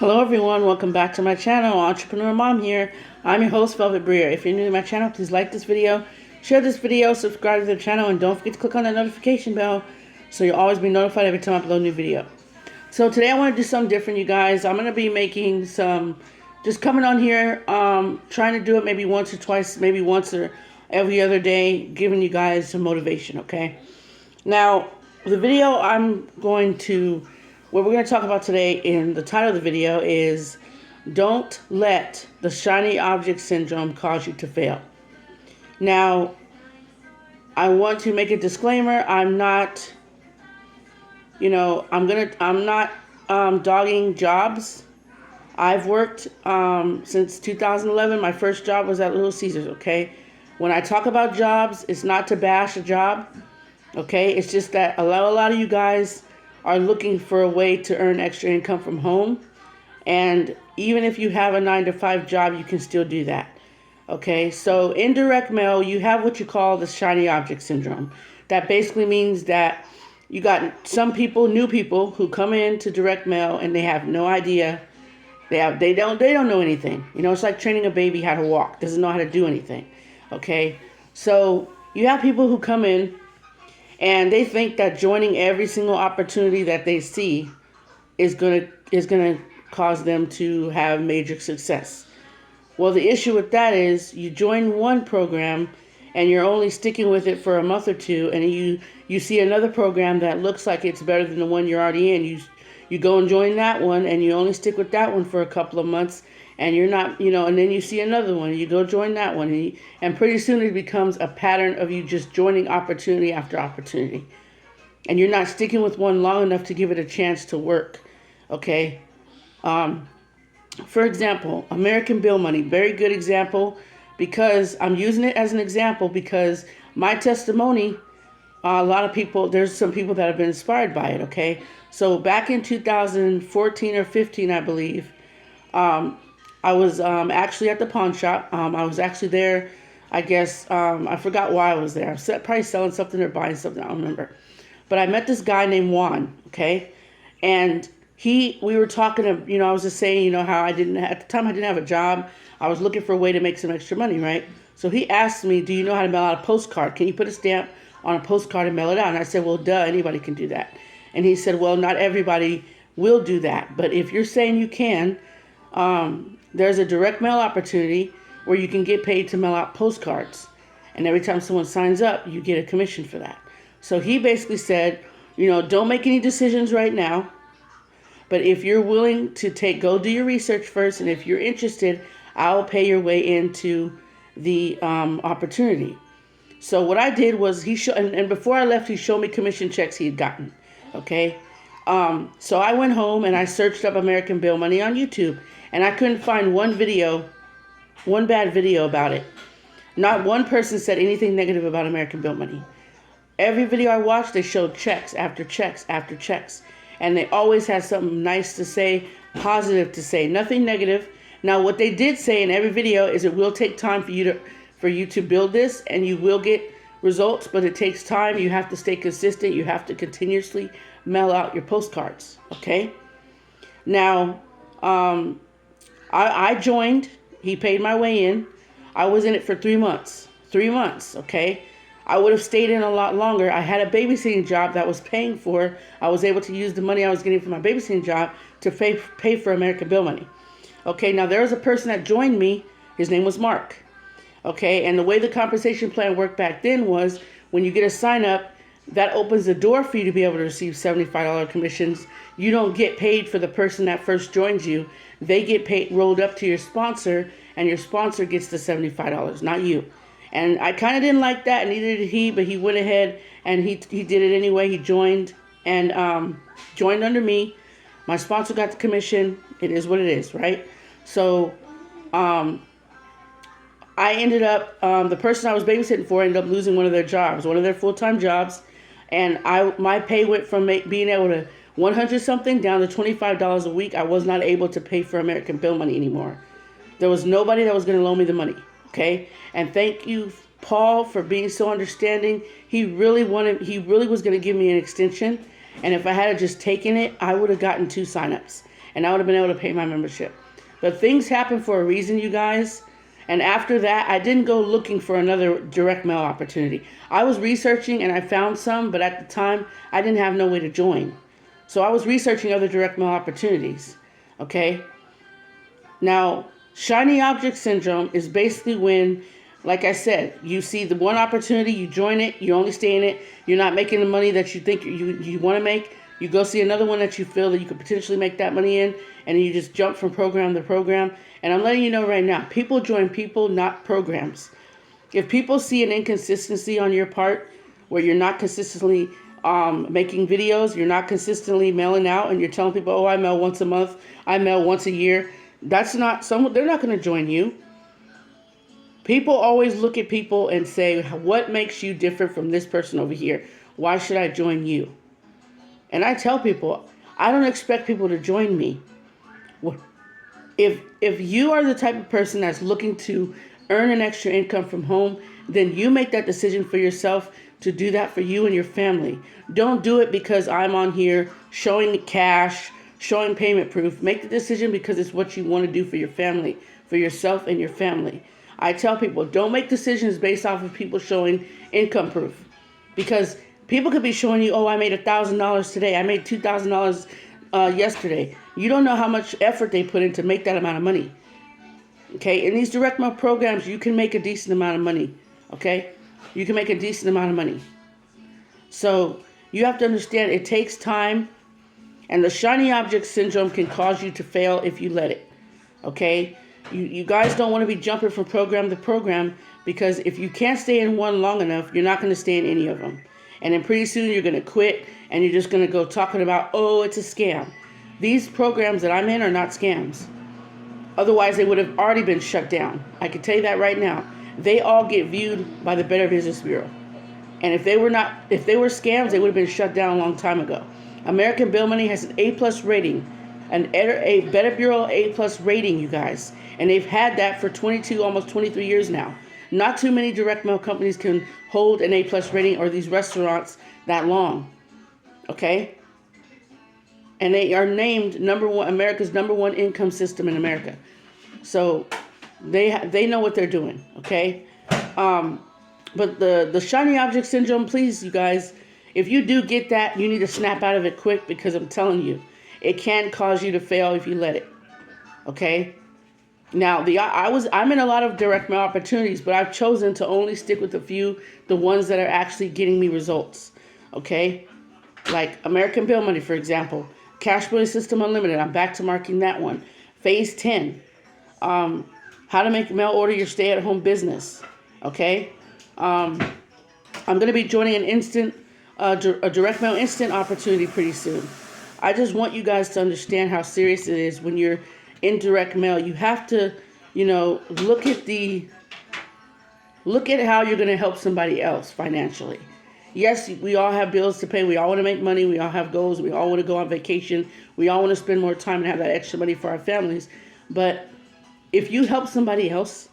Hello everyone, welcome back to my channel. Entrepreneur Mom here. I'm your host, Velvet Briere. If you're new to my channel, please like this video, share this video, subscribe to the channel, and don't forget to click on that notification bell so you'll always be notified every time I upload a new video. So today I want to do something different, you guys. I'm going to be making just coming on here, trying to do it maybe once or twice, maybe once or every other day, giving you guys some motivation, okay? Now, the video what we're going to talk about today in the title of the video is Don't Let the Shiny Object Syndrome Cause You to Fail. Now, I want to make a disclaimer. I'm not dogging jobs. I've worked since 2011. My first job was at Little Caesars, okay? When I talk about jobs, it's not to bash a job, okay? It's just that a lot of you guys are looking for a way to earn extra income from home. And even if you have a 9-to-5 job, you can still do that. Okay, so in direct mail, you have what you call the shiny object syndrome. That basically means that you got some people, new people, who come into direct mail and they have no idea. They don't know anything. You know, it's like training a baby how to walk. Doesn't know how to do anything. Okay, so you have people who come in and they think that joining every single opportunity that they see is gonna cause them to have major success. Well, the issue with that is you join one program and you're only sticking with it for a month or two, and you see another program that looks like it's better than the one you're already in. You go and join that one, and you only stick with that one for a couple of months, and you're not, and then you see another one, and you go join that one, and pretty soon it becomes a pattern of you just joining opportunity after opportunity. And you're not sticking with one long enough to give it a chance to work, okay? For example, American Bill Money, very good example, because I'm using it as an example because my testimony, there's some people that have been inspired by it, okay? So back in 2014 or 15, I believe, I was actually at the pawn shop. I was actually there, I guess, I forgot why I was there. I was probably selling something or buying something, I don't remember. But I met this guy named Juan, okay? And we were talking, I was just saying, how at the time I didn't have a job. I was looking for a way to make some extra money, right? So he asked me, do you know how to mail out a postcard? Can you put a stamp on a postcard and mail it out? And I said, well, duh, anybody can do that. And he said, well, not everybody will do that. But if you're saying you can, there's a direct mail opportunity where you can get paid to mail out postcards. And every time someone signs up, you get a commission for that. So he basically said, don't make any decisions right now. But if you're willing to go do your research first, and if you're interested, I'll pay your way into the opportunity. So what I did was and before I left, he showed me commission checks he had gotten. Okay. So I went home and I searched up American Bill Money on YouTube, and I couldn't find one bad video about it. Not one person said anything negative about American Bill Money. Every video I watched, they showed checks after checks after checks. And they always had something nice to say, positive to say, nothing negative. Now, what they did say in every video is it will take time for you to build this, and you will get results, but it takes time. You have to stay consistent. You have to continuously mail out your postcards, okay? Now, I joined. He paid my way in. I was in it for 3 months. 3 months, okay? I would have stayed in a lot longer. I had a babysitting job that was paying for. I was able to use the money I was getting from my babysitting job to pay for American Bill Money. Okay, now there was a person that joined me. His name was Mark. Okay, and the way the compensation plan worked back then was when you get a sign up, that opens the door for you to be able to receive $75 commissions. You don't get paid for the person that first joins you. They get paid rolled up to your sponsor, and your sponsor gets the $75, not you. And I kind of didn't like that, and neither did he, but he went ahead and he did it anyway. He joined and joined under me. My sponsor got the commission. It is what it is, right? So I ended up, the person I was babysitting for ended up losing one of their jobs, one of their full-time jobs. And my pay went from being able to 100-something down to $25 a week. I was not able to pay for American Bill Money anymore. There was nobody that was going to loan me the money. Okay, and thank you, Paul, for being so understanding. He really was going to give me an extension, and if I had just taken it, I would have gotten 2 signups. and I would have been able to pay my membership. But things happen for a reason, you guys. And after that, I didn't go looking for another direct mail opportunity. I was researching and I found some, but at the time, I didn't have no way to join. So I was researching other direct mail opportunities. Okay? Now, shiny object syndrome is basically when, like I said, you see the one opportunity, you join it, you only stay in it, you're not making the money that you think you want to make. You go see another one that you feel that you could potentially make that money in, and you just jump from program to program. And I'm letting you know right now, people join people, not programs. If people see an inconsistency on your part, where you're not consistently making videos, you're not consistently mailing out, and you're telling people, oh, I mail once a month, I mail once a year, that's not someone, they're not going to join you. People always look at people and say, what makes you different from this person over here? Why should I join you? And I tell people, I don't expect people to join me. If you are the type of person that's looking to earn an extra income from home, then you make that decision for yourself to do that for you and your family. Don't do it because I'm on here showing cash, showing payment proof. Make the decision because it's what you want to do for your family, for yourself and your family. I tell people, don't make decisions based off of people showing income proof, because people could be showing you, oh, I made $1,000 today, I made $2,000 yesterday. You don't know how much effort they put in to make that amount of money. Okay, in these direct mail programs, you can make a decent amount of money. Okay, you can make a decent amount of money. So you have to understand it takes time, and the shiny object syndrome can cause you to fail if you let it. Okay, you guys don't want to be jumping from program to program, because if you can't stay in one long enough, you're not going to stay in any of them. And then pretty soon you're going to quit, and you're just going to go talking about, oh, it's a scam. These programs that I'm in are not scams. Otherwise, they would have already been shut down. I can tell you that right now. They all get viewed by the Better Business Bureau. And if they were scams, they would have been shut down a long time ago. American Bill Money has an A+ rating, a Better Bureau A+ rating, you guys. And they've had that for 22, almost 23 years now. Not too many direct mail companies can hold an A+ rating, or these restaurants, that long. Okay? And they are named America's #1 income system in America. So they know what they're doing. Okay? But the shiny object syndrome, please, you guys, if you do get that, you need to snap out of it quick, because I'm telling you, it can cause you to fail if you let it. Okay? Now, I'm in a lot of direct mail opportunities, but I've chosen to only stick with a few, the ones that are actually getting me results. Okay? Like American Bill Money, for example. Cash Billing System Unlimited. I'm back to marking that one. Phase 10. How to make mail order your stay-at-home business. Okay? I'm going to be joining a direct mail instant opportunity pretty soon. I just want you guys to understand how serious it is when you're in direct mail. You have to, look at how you're going to help somebody else financially. Yes, we all have bills to pay. We all want to make money. We all have goals. We all want to go on vacation. We all want to spend more time and have that extra money for our families. But if you help somebody else,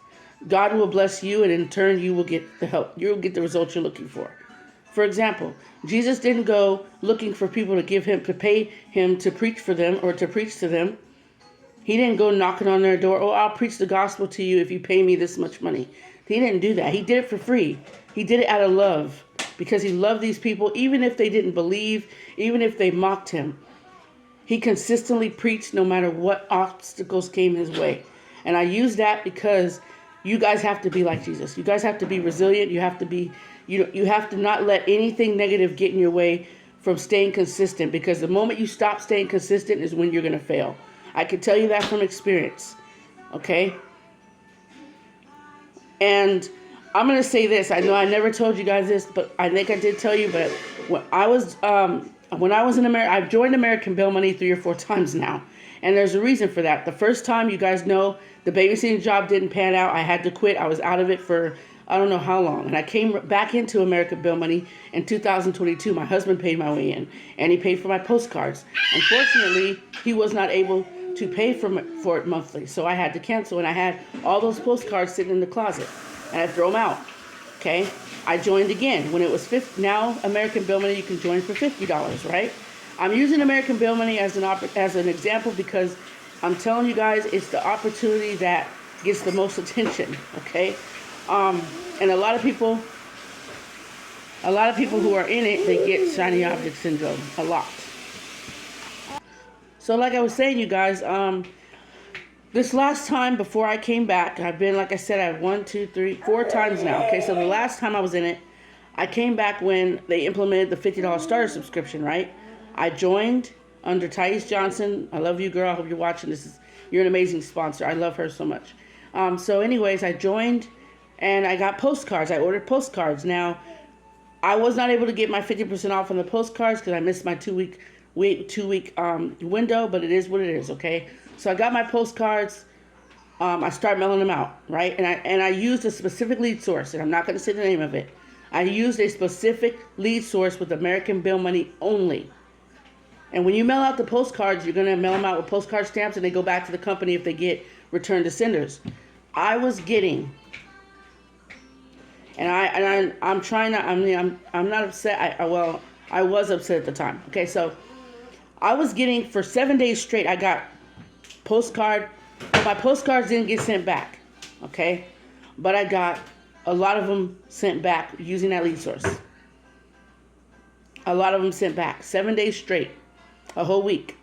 God will bless you, and in turn, you will get the help. You'll get the results you're looking for. For example, Jesus didn't go looking for people to pay him to preach for them or to preach to them. He didn't go knocking on their door, oh, I'll preach the gospel to you if you pay me this much money. He didn't do that. He did it for free. He did it out of love, because he loved these people, even if they didn't believe, even if they mocked him. He consistently preached no matter what obstacles came his way. And I use that because you guys have to be like Jesus. You guys have to be resilient. You have to be, you have to not let anything negative get in your way from staying consistent, because the moment you stop staying consistent is when you're going to fail. I can tell you that from experience. Okay? And I'm going to say this. I know I never told you guys this, but I think I did tell you. But when I was in America, I've joined American Bill Money 3 or 4 times now. And there's a reason for that. The first time, you guys know, the babysitting job didn't pan out. I had to quit. I was out of it for I don't know how long. And I came back into American Bill Money in 2022. My husband paid my way in, and he paid for my postcards. Unfortunately, he was not able to pay for it monthly, so I had to cancel. And I had all those postcards sitting in the closet, and I threw them out. Okay, I joined again when it was $50. Now American Bill Money, you can join for $50, right? I'm using American Bill Money as an example because I'm telling you guys it's the opportunity that gets the most attention, okay? And a lot of people who are in it, they get shiny object syndrome a lot. So like I was saying, you guys, this last time before I came back, I've been, like I said, I've 4 times now. Okay, so the last time I was in it, I came back when they implemented the $50 starter subscription, right? I joined under Thais Johnson. I love you, girl. I hope you're watching. You're an amazing sponsor. I love her so much. So anyways, I joined and I got postcards. I ordered postcards. Now, I was not able to get my 50% off on the postcards because I missed my 2-week window, but it is what it is, okay? So I got my postcards. I started mailing them out, right? And I used a specific lead source, and I'm not going to say the name of it. I used a specific lead source with American Bill Money only. And when you mail out the postcards, you're going to mail them out with postcard stamps, and they go back to the company if they get returned to senders. I was getting, and I'm trying to. I mean, I'm not upset. I was upset at the time. Okay, so I was getting for 7 days straight. I got postcard. My postcards didn't get sent back. Okay, but I got a lot of them sent back using that lead source. A lot of them sent back 7 days straight. A whole week.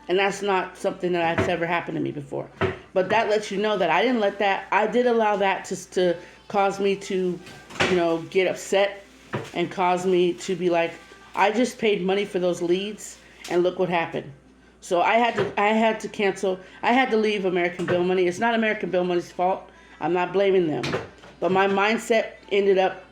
And that's not something that's ever happened to me before. But that lets you know that I didn't let that, I did allow that to cause me to, get upset and cause me to be like, I just paid money for those leads and look what happened. So I had to cancel, I had to leave American Bill Money. It's not American Bill Money's fault. I'm not blaming them. But my mindset ended up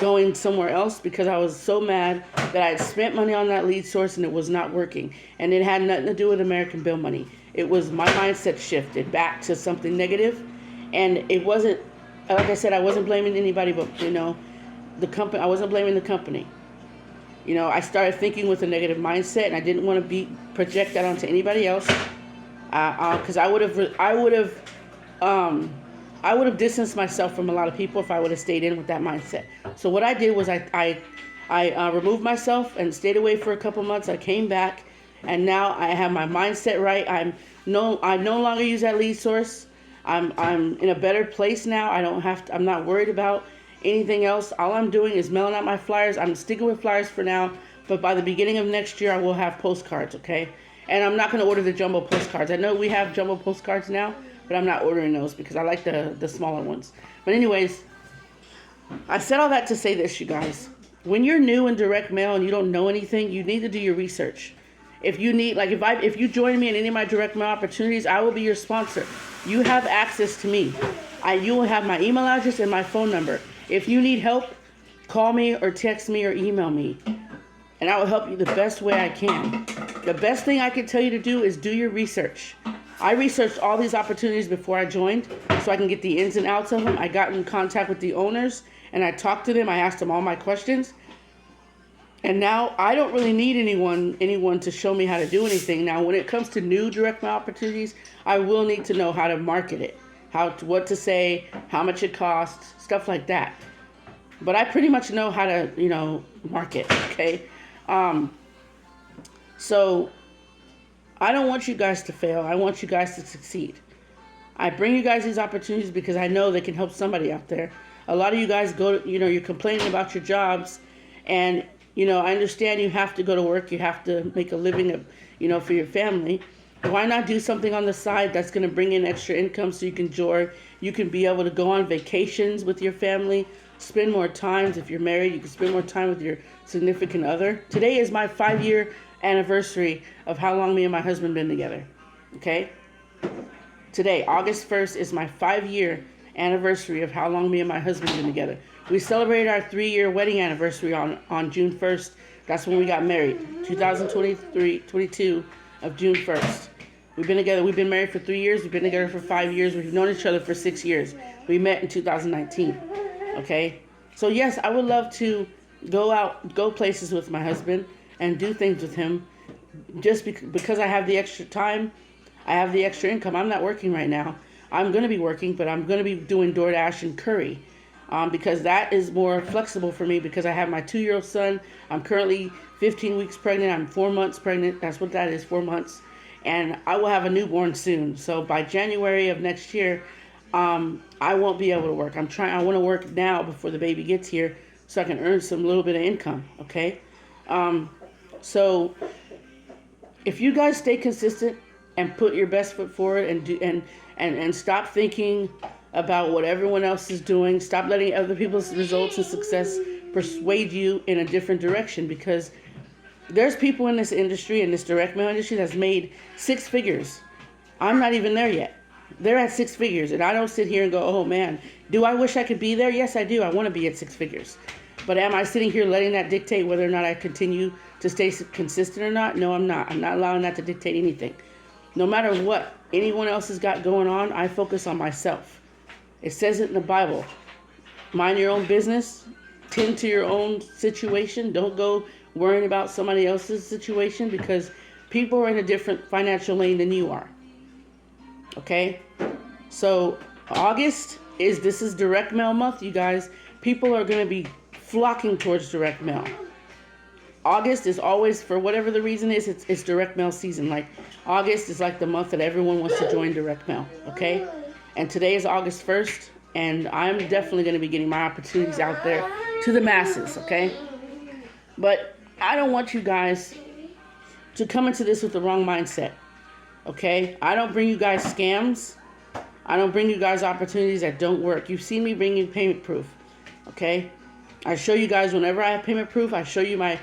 going somewhere else because I was so mad that I had spent money on that lead source and it was not working. And it had nothing to do with American Bill Money. It was my mindset shifted back to something negative. And it wasn't, like I said, I wasn't blaming anybody but, the company. I wasn't blaming the company. I started thinking with a negative mindset and I didn't want to project that onto anybody else. Because I would have distanced myself from a lot of people if I would have stayed in with that mindset. So what I did was I removed myself and stayed away for a couple months. I came back, and now I have my mindset right. I no longer use that lead source. I'm in a better place now. I'm not worried about anything else. All I'm doing is mailing out my flyers. I'm sticking with flyers for now, but by the beginning of next year, I will have postcards, okay? And I'm not going to order the jumbo postcards. I know we have jumbo postcards now, but I'm not ordering those because I like the smaller ones. But anyways, I said all that to say this, you guys. When you're new in direct mail and you don't know anything, you need to do your research. If you need, if you join me in any of my direct mail opportunities, I will be your sponsor. You have access to me. You will have my email address and my phone number. If you need help, call me or text me or email me, and I will help you the best way I can. The best thing I can tell you to do is do your research. I researched all these opportunities before I joined so I can get the ins and outs of them. I got in contact with the owners and I talked to them. I asked them all my questions. And now I don't really need anyone to show me how to do anything. Now, when it comes to new direct mail opportunities, I will need to know how to market it, what to say, how much it costs, stuff like that. But I pretty much know how to, market, okay? So I don't want you guys to fail. I want you guys to succeed. I bring you guys these opportunities because I know they can help somebody out there. A lot of you guys you're complaining about your jobs, and, I understand you have to go to work. You have to make a living, for your family. Why not do something on the side that's going to bring in extra income so you can be able to go on vacations with your family, spend more time. If you're married, you can spend more time with your significant other. Today is my 5-year anniversary of how long me and my husband been together. Okay? Today, August 1st, is my 5-year anniversary of how long me and my husband been together. We celebrated our 3-year wedding anniversary on June 1st. That's when we got married. 2022 of June 1st. We've been together. We've been married for 3 years. We've been together for 5 years. We've known each other for 6 years. We met in 2019. Okay? So yes, I would love to go places with my husband and do things with him. Just because I have the extra time, I have the extra income. I'm not working right now. I'm going to be working, but I'm going to be doing DoorDash and Curry. because that is more flexible for me because I have my 2-year-old son. I'm currently 15 weeks pregnant. I'm 4 months pregnant. That's what that is, 4 months. And I will have a newborn soon. So by January of next year, I won't be able to work. I want to work now before the baby gets here so I can earn some little bit of income, okay? So if you guys stay consistent and put your best foot forward and stop thinking about what everyone else is doing, stop letting other people's results and success persuade you in a different direction, because there's people in this industry, in this direct mail industry, that's made 6 figures. I'm not even there yet. They're at 6 figures, and I don't sit here and go, oh man, do I wish I could be there? Yes, I do. I want to be at 6 figures. But am I sitting here letting that dictate whether or not I continue to stay consistent or not? No, I'm not. I'm not allowing that to dictate anything. No matter what anyone else has got going on, I focus on myself. It says it in the Bible. Mind your own business. Tend to your own situation. Don't go worrying about somebody else's situation, because people are in a different financial lane than you are. Okay? So August this is direct mail month, you guys. People are going to be flocking towards direct mail. August is always, for whatever the reason is, it's direct mail season. Like August is like the month that everyone wants to join direct mail. Okay? And today is August 1st, and I'm definitely going to be getting my opportunities out there to the masses. Okay? But I don't want you guys to come into this with the wrong mindset. Okay? I don't bring you guys scams. I don't bring you guys opportunities that don't work. You've seen me bring you payment proof. Okay? I show you guys whenever I have payment proof. I show you my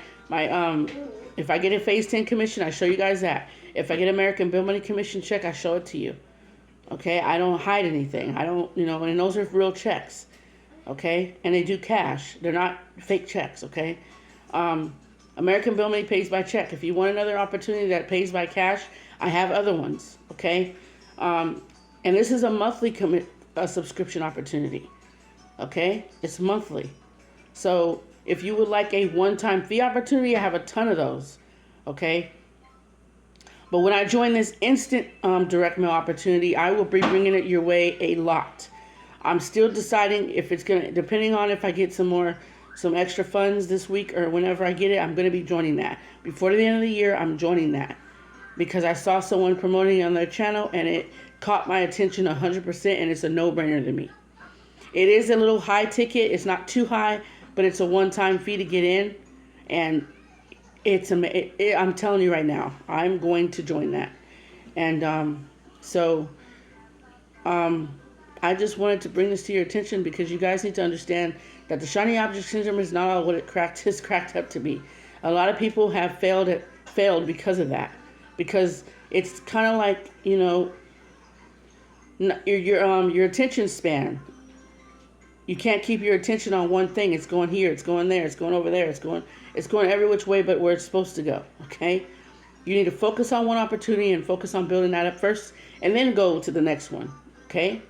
if I get a phase 10 commission, I show you guys that. If I get American Bill Money commission check, I show it to you. Okay? I don't hide anything. I don't, and those are real checks. Okay? And they do cash. They're not fake checks. Okay? American Bill Money pays by check. If you want another opportunity that pays by cash, I have other ones. Okay? And this is a monthly subscription opportunity. Okay? It's monthly. So if you would like a one-time fee opportunity, I have a ton of those. Okay? But when I join this instant direct mail opportunity, I will be bringing it your way a lot. I'm still deciding if it's going to, depending on if I get some extra funds this week or whenever I get it, I'm going to be joining that. Before the end of the year, I'm joining that. Because I saw someone promoting it on their channel and it caught my attention 100%, and it's a no-brainer to me. It is a little high ticket. It's not too high, but it's a one-time fee to get in. And I'm telling you right now, I'm going to join that. And I just wanted to bring this to your attention, because you guys need to understand that the shiny object syndrome is not all what it's cracked up to be. A lot of people have failed because of that. Because it's kind of like, your attention span. You can't keep your attention on one thing. It's going here, it's going there, it's going over there, it's going every which way but where it's supposed to go. Okay? You need to focus on one opportunity and focus on building that up first, and then go to the next one. Okay?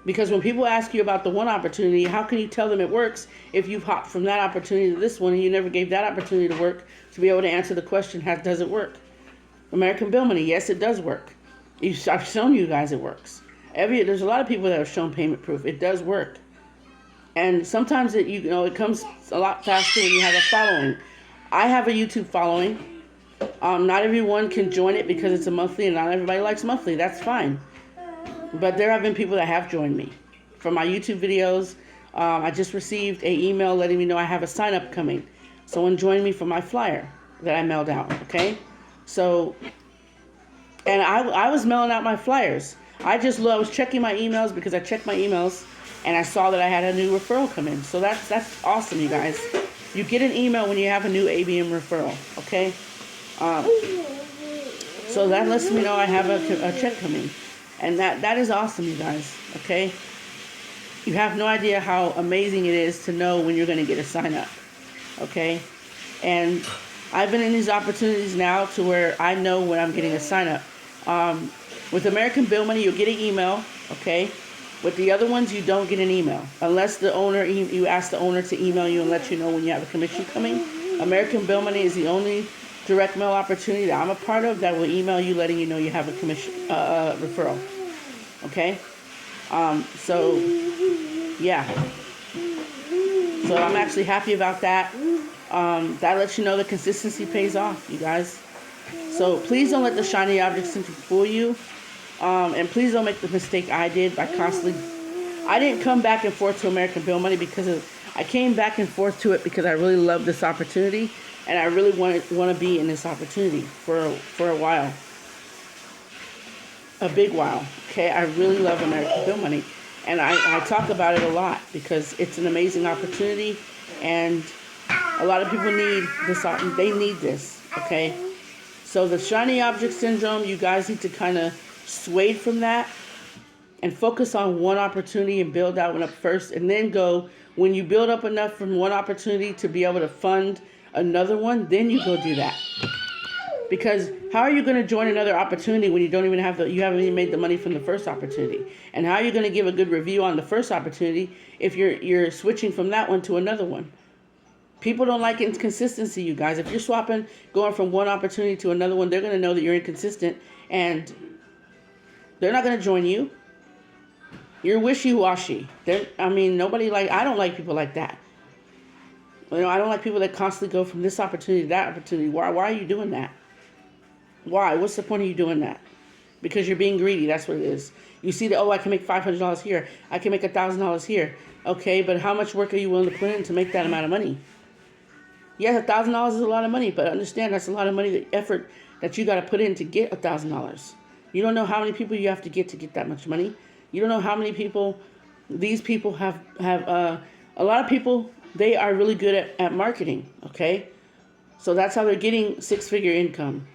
Because when people ask you about the one opportunity, how can you tell them it works if you've hopped from that opportunity to this one and you never gave that opportunity to work to be able to answer the question, how does it work? American Bill Money, yes, it does work. I've shown you guys it works. There's a lot of people that have shown payment proof. It does work. And sometimes it comes a lot faster when you have a following. I have a YouTube following. Not everyone can join it because it's a monthly, and not everybody likes monthly. That's fine. But there have been people that have joined me from my YouTube videos. I just received an email letting me know I have a sign up coming. Someone joined me for my flyer that I mailed out. Okay, so and I was mailing out my flyers. I was checking my emails because I checked my emails. And I saw that I had a new referral come in. So that's awesome, you guys. You get an email when you have a new ABM referral, okay? So that lets me know I have a check coming. And that is awesome, you guys, okay? You have no idea how amazing it is to know when you're going to get a sign up, okay? And I've been in these opportunities now to where I know when I'm getting a sign up. With American Bill Money, you'll get an email, okay? With the other ones, you don't get an email. Unless you ask the owner to email you and let you know when you have a commission coming. American Bill Money is the only direct mail opportunity that I'm a part of that will email you letting you know you have a commission referral. Okay? So, yeah. So I'm actually happy about that. That lets you know that consistency pays off, you guys. So please don't let the shiny object syndrome fool you. And please don't make the mistake I did by constantly... I didn't come back and forth to American Bill Money I came back and forth to it because I really love this opportunity. And I really want to be in this opportunity for a while. A big while. Okay, I really love American Bill Money. And I talk about it a lot because it's an amazing opportunity. And a lot of people need this. They need this. Okay. So the shiny object syndrome, you guys need to kind of sway from that and focus on one opportunity and build that one up first. And then go, when you build up enough from one opportunity to be able to fund another one, then you go do that. Because how are you going to join another opportunity when you don't even have you haven't even made the money from the first opportunity? And how are you going to give a good review on the first opportunity if you're switching from that one to another one? People don't like inconsistency, you guys. If you're swapping, going from one opportunity to another one, they're going to know that you're inconsistent, and they're not going to join you. You're wishy-washy. I don't like people like that. I don't like people that constantly go from this opportunity to that opportunity. Why are you doing that? Why? What's the point of you doing that? Because you're being greedy. That's what it is. You see that, I can make $500 here. I can make $1,000 here. Okay, but how much work are you willing to put in to make that amount of money? Yes, $1,000 is a lot of money, but understand that's a lot of money, the effort that you got to put in to get $1,000. You don't know how many people you have to get that much money. You don't know how many people, these people have a lot of people, they are really good at marketing, okay? So that's how they're getting six-figure income.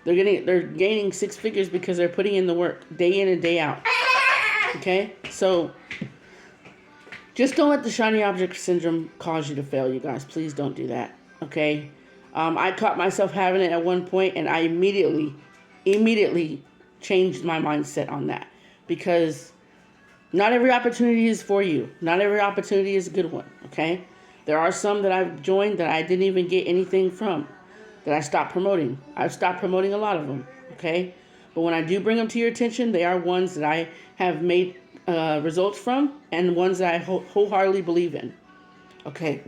They're gaining six figures because they're putting in the work day in and day out. Okay? So just don't let the shiny object syndrome cause you to fail, you guys. Please don't do that. Okay? I caught myself having it at one point, and I immediately changed my mindset on that, because not every opportunity is for you. Not every opportunity is a good one. Okay? There are some that I've joined that I didn't even get anything from, that I stopped promoting. I've stopped promoting a lot of them, okay? But when I do bring them to your attention, they are ones that I have made results from, and ones that I wholeheartedly believe in. Okay,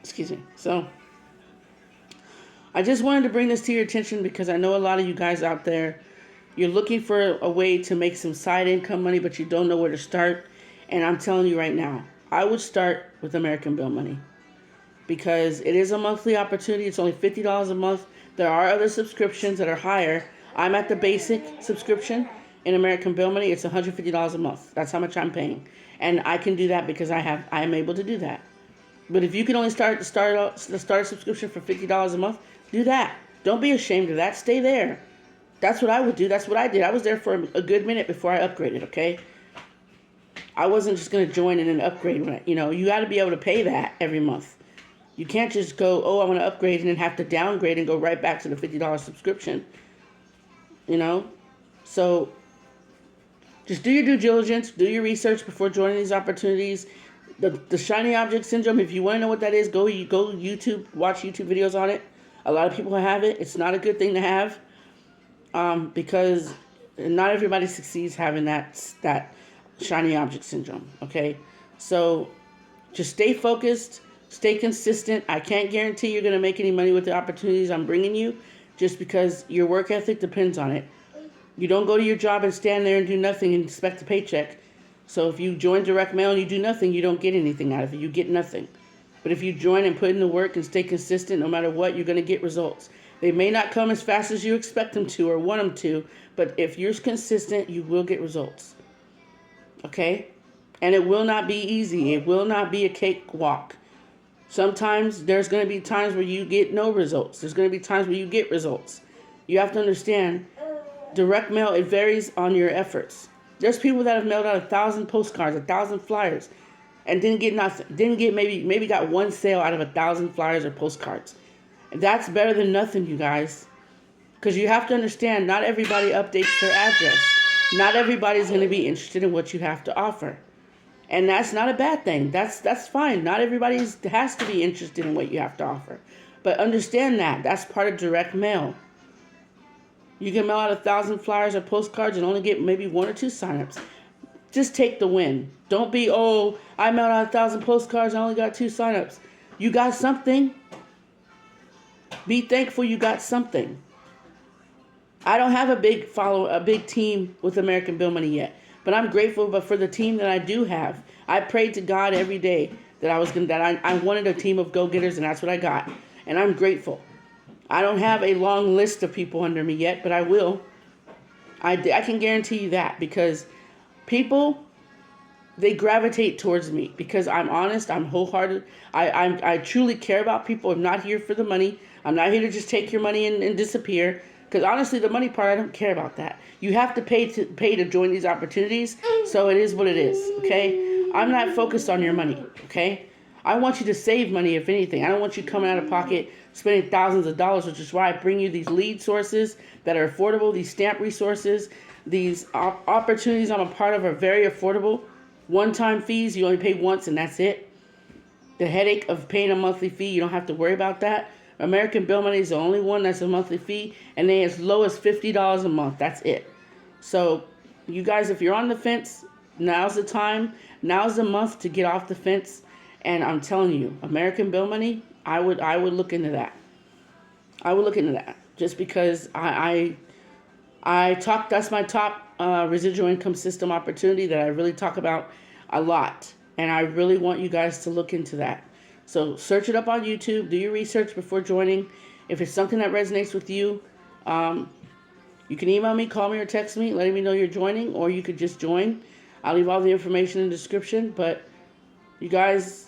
excuse me. So I just wanted to bring this to your attention because I know a lot of you guys out there, you're looking for a way to make some side income money, but you don't know where to start. And I'm telling you right now, I would start with American Bill Money, because it is a monthly opportunity. It's only $50 a month. There are other subscriptions that are higher. I'm at the basic subscription in American Bill Money. It's $150 a month. That's how much I'm paying. And I can do that because I am able to do that. But if you can only start a subscription for $50 a month, do that. Don't be ashamed of that. Stay there. That's what I would do. That's what I did. I was there for a good minute before I upgraded, okay? I wasn't just going to join and then upgrade. You got to be able to pay that every month. You can't just go, I want to upgrade and then have to downgrade and go right back to the $50 subscription. So just do your due diligence, do your research before joining these opportunities. The shiny object syndrome, if you want to know what that is, go YouTube, watch YouTube videos on it. A lot of people have it. It's not a good thing to have, because not everybody succeeds having that shiny object syndrome, okay? So just stay focused. Stay consistent. I can't guarantee you're going to make any money with the opportunities I'm bringing you, just because your work ethic depends on it. You don't go to your job and stand there and do nothing and expect a paycheck. So if you join direct mail and you do nothing, you don't get anything out of it. You get nothing. But if you join and put in the work and stay consistent, no matter what, you're going to get results. They may not come as fast as you expect them to or want them to, but if you're consistent, you will get results. Okay? And it will not be easy. It will not be a cakewalk. Sometimes there's going to be times where you get no results. There's going to be times where you get results. You have to understand, direct mail, it varies on your efforts. There's people that have mailed out 1,000 postcards, 1,000 flyers, and didn't get nothing. Maybe got one sale out of 1,000 flyers or postcards. That's better than nothing, you guys. Because you have to understand, not everybody updates their address. Not everybody's going to be interested in what you have to offer. And that's not a bad thing. That's fine. Not everybody has to be interested in what you have to offer. But understand that. That's part of direct mail. You can mail out 1,000 flyers or postcards and only get maybe 1 or 2 signups. just take the win. Don't be, oh, I mailed out 1,000 postcards, I only got 2 signups. You got something. Be thankful you got something. I don't have a big team with American Bill Money yet, but I'm grateful. But for the team that I do have, I prayed to God every day that I wanted a team of go-getters, and that's what I got. And I'm grateful. I don't have a long list of people under me yet, but I will. I can guarantee you that, because people, they gravitate towards me because I'm honest, I'm wholehearted. I truly care about people. I'm not here for the money. I'm not here to just take your money and disappear. Because honestly, the money part, I don't care about that. You have to pay to join these opportunities, so it is what it is, okay? I'm not focused on your money, okay? I want you to save money, if anything. I don't want you coming out of pocket, spending thousands of dollars, which is why I bring you these lead sources that are affordable, these stamp resources, these opportunities I'm a part of are very affordable. One-time fees, you only pay once and that's it. The headache of paying a monthly fee, you don't have to worry about that. American Bill Money is the only one that's a monthly fee, and they as low as $50 a month. That's it. So, you guys, if you're on the fence, now's the time. Now's the month to get off the fence. And I'm telling you, American Bill Money, I would look into that. I would look into that just because that's my top residual income system opportunity that I really talk about a lot, and I really want you guys to look into that. So search it up on YouTube. Do your research before joining. If it's something that resonates with you, you can email me, call me, or text me, letting me know you're joining, or you could just join. I'll leave all the information in the description. But you guys,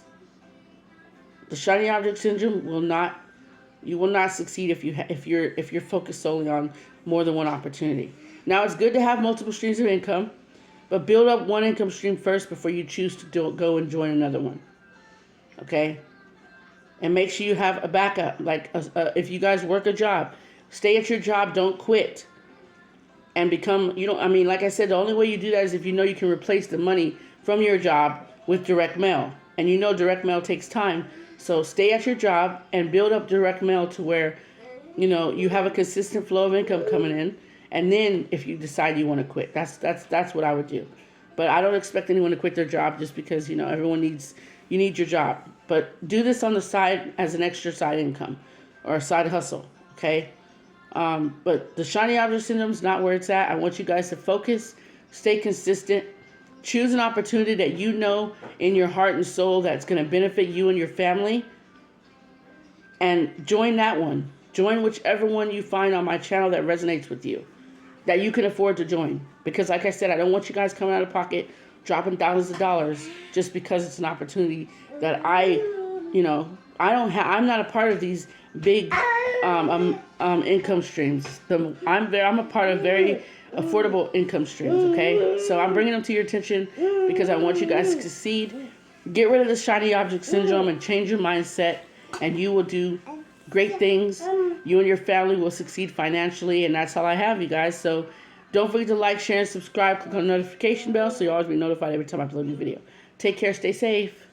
the shiny object syndrome will not succeed if you're focused solely on more than one opportunity. Now, it's good to have multiple streams of income, but build up one income stream first before you choose to go and join another one. Okay? And make sure you have a backup. Like, if you guys work a job, stay at your job, don't quit. And become, like I said, the only way you do that is if you know you can replace the money from your job with direct mail. And you know direct mail takes time. So stay at your job and build up direct mail to where, you have a consistent flow of income coming in. And then if you decide you want to quit, that's what I would do. But I don't expect anyone to quit their job just because, everyone you need your job. But do this on the side as an extra side income or a side hustle, okay? But the shiny object syndrome is not where it's at. I want you guys to focus, stay consistent, choose an opportunity that you know in your heart and soul that's going to benefit you and your family, and join that one. Join whichever one you find on my channel that resonates with you, that you can afford to join. Because like I said, I don't want you guys coming out of pocket, dropping thousands of dollars just because it's an opportunity that I'm not a part of these big income streams. I'm a part of very affordable income streams, okay? So I'm bringing them to your attention because I want you guys to succeed. Get rid of the shiny object syndrome and change your mindset, and you will do great things. You and your family will succeed financially, and that's all I have, you guys. So don't forget to like, share, and subscribe. Click on the notification bell so you'll always be notified every time I upload a new video. Take care. Stay safe.